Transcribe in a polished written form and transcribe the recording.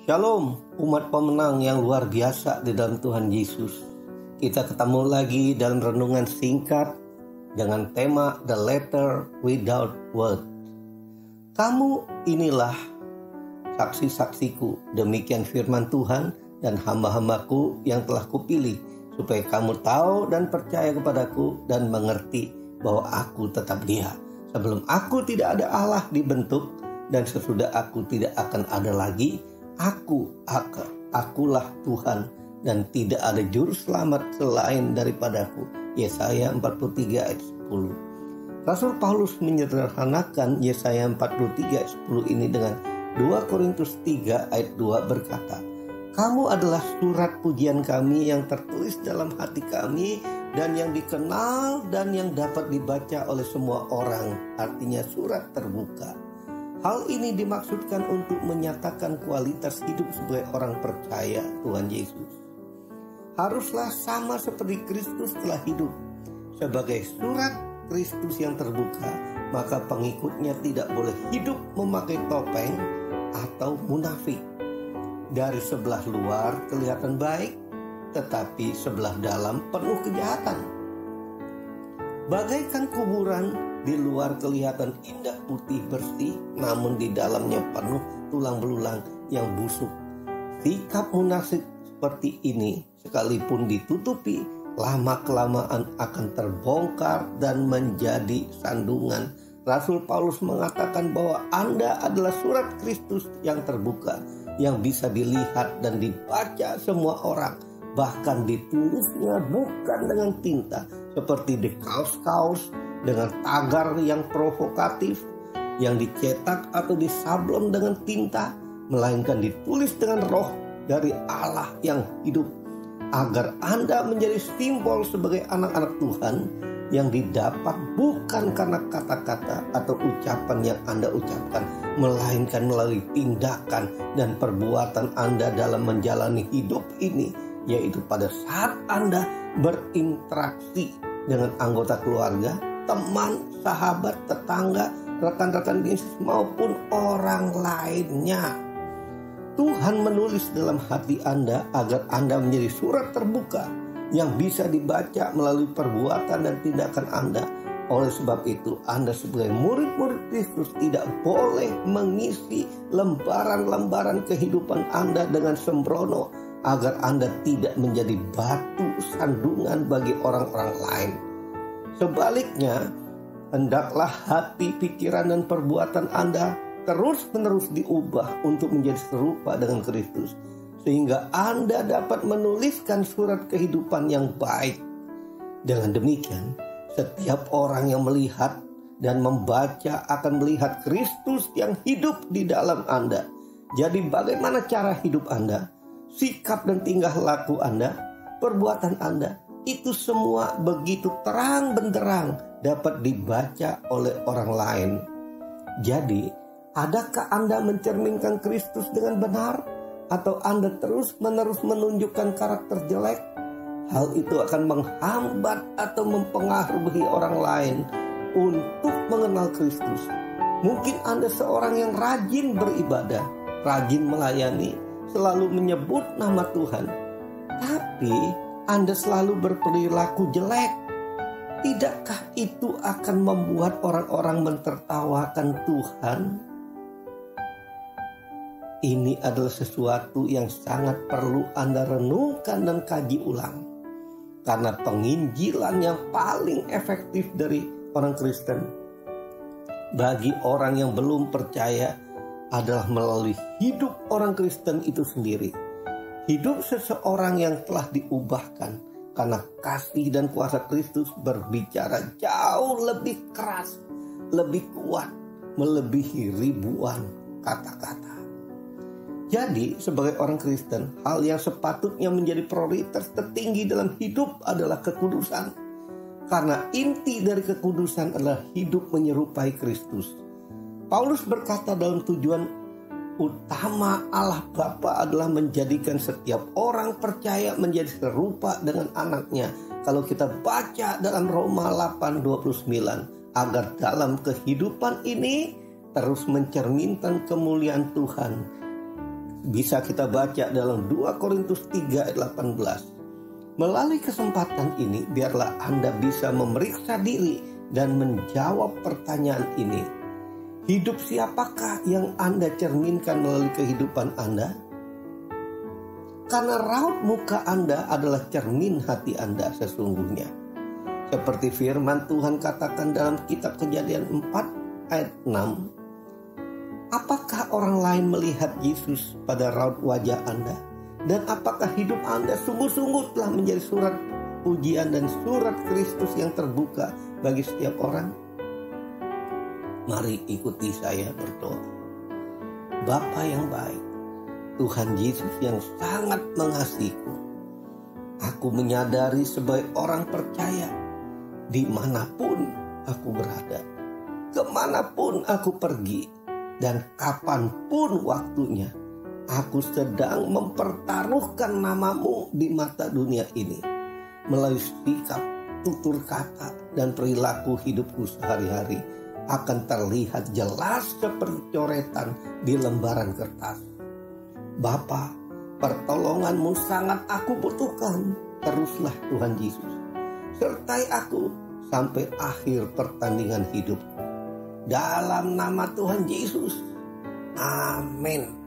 Shalom, umat pemenang yang luar biasa di dalam Tuhan Yesus. Kita ketemu lagi dalam renungan singkat dengan tema The Letter Without Word. Kamu inilah saksi-saksiku, demikian firman Tuhan, dan hamba-hambaku yang telah kupilih, supaya kamu tahu dan percaya kepadaku dan mengerti bahwa aku tetap Dia. Sebelum aku tidak ada Allah dibentuk, dan sesudah aku tidak akan ada lagi. Akulah Tuhan, dan tidak ada juru selamat selain daripadaku. Yesaya 43 ayat 10. Rasul Paulus menyederhanakan Yesaya 43 ayat 10 ini dengan 2 Korintus 3 ayat 2 berkata, kamu adalah surat pujian kami yang tertulis dalam hati kami, dan yang dikenal dan yang dapat dibaca oleh semua orang. Artinya surat terbuka. Hal ini dimaksudkan untuk menyatakan kualitas hidup sebagai orang percaya Tuhan Yesus. Haruslah sama seperti Kristus telah hidup. Sebagai surat Kristus yang terbuka, maka pengikutnya tidak boleh hidup memakai topeng atau munafik. Dari sebelah luar kelihatan baik, tetapi sebelah dalam penuh kejahatan. Bagaikan kuburan, di luar kelihatan indah putih bersih, namun di dalamnya penuh tulang belulang yang busuk. Sikap munafik seperti ini, sekalipun ditutupi, lama-kelamaan akan terbongkar dan menjadi sandungan. Rasul Paulus mengatakan bahwa Anda adalah surat Kristus yang terbuka, yang bisa dilihat dan dibaca semua orang. Bahkan ditulisnya bukan dengan tinta, seperti di kaos-kaos dengan tagar yang provokatif, yang dicetak atau disablon dengan tinta, melainkan ditulis dengan roh dari Allah yang hidup, agar Anda menjadi simbol sebagai anak-anak Tuhan yang didapat bukan karena kata-kata atau ucapan yang Anda ucapkan, melainkan melalui tindakan dan perbuatan Anda dalam menjalani hidup ini, yaitu pada saat Anda berinteraksi dengan anggota keluarga, teman, sahabat, tetangga, rekan-rekan bisnis maupun orang lainnya. Tuhan menulis dalam hati Anda agar Anda menjadi surat terbuka yang bisa dibaca melalui perbuatan dan tindakan Anda. Oleh sebab itu, Anda sebagai murid-murid Kristus tidak boleh mengisi lembaran-lembaran kehidupan Anda dengan sembrono, agar Anda tidak menjadi batu sandungan bagi orang-orang lain. Sebaliknya, hendaklah hati, pikiran, dan perbuatan Anda terus-menerus diubah untuk menjadi serupa dengan Kristus, sehingga Anda dapat menuliskan surat kehidupan yang baik. Dengan demikian, setiap orang yang melihat dan membaca akan melihat Kristus yang hidup di dalam Anda. Jadi bagaimana cara hidup Anda? Sikap dan tingkah laku Anda, perbuatan Anda, itu semua begitu terang benderang dapat dibaca oleh orang lain. Jadi, adakah Anda mencerminkan Kristus dengan benar? Atau Anda terus-menerus menunjukkan karakter jelek? Hal itu akan menghambat atau mempengaruhi orang lain untuk mengenal Kristus. Mungkin Anda seorang yang rajin beribadah, rajin melayani, selalu menyebut nama Tuhan, tapi Anda selalu berperilaku jelek. Tidakkah itu akan membuat orang-orang mentertawakan Tuhan? Ini adalah sesuatu yang sangat perlu Anda renungkan dan kaji ulang. Karena penginjilan yang paling efektif dari orang Kristen bagi orang yang belum percaya adalah melalui hidup orang Kristen itu sendiri. Hidup seseorang yang telah diubahkan karena kasih dan kuasa Kristus berbicara jauh lebih keras, lebih kuat, melebihi ribuan kata-kata. Jadi sebagai orang Kristen, hal yang sepatutnya menjadi prioritas tertinggi dalam hidup adalah kekudusan. Karena inti dari kekudusan adalah hidup menyerupai Kristus. Paulus berkata dalam tujuan utama Allah Bapa adalah menjadikan setiap orang percaya menjadi serupa dengan anaknya. Kalau kita baca dalam Roma 8:29, agar dalam kehidupan ini terus mencerminkan kemuliaan Tuhan bisa kita baca dalam 2 Korintus 3 ayat 18. Melalui kesempatan ini, biarlah Anda bisa memeriksa diri dan menjawab pertanyaan ini. Hidup siapakah yang Anda cerminkan melalui kehidupan Anda? Karena raut muka Anda adalah cermin hati Anda sesungguhnya. Seperti firman Tuhan katakan dalam kitab Kejadian 4 ayat 6. Apakah orang lain melihat Yesus pada raut wajah Anda? Dan apakah hidup Anda sungguh-sungguh telah menjadi surat pujian dan surat Kristus yang terbuka bagi setiap orang? Mari ikuti saya berdoa. Bapa yang baik, Tuhan Yesus yang sangat mengasihiku, aku menyadari sebagai orang percaya, dimanapun aku berada, kemanapun aku pergi, dan kapanpun waktunya, aku sedang mempertaruhkan namamu di mata dunia ini. Melalui sikap, tutur kata, dan perilaku hidupku sehari-hari akan terlihat jelas seperti coretan di lembaran kertas. Bapa, pertolonganmu sangat aku butuhkan. Teruslah Tuhan Yesus, sertai aku sampai akhir pertandingan hidupku. Dalam nama Tuhan Yesus, amin.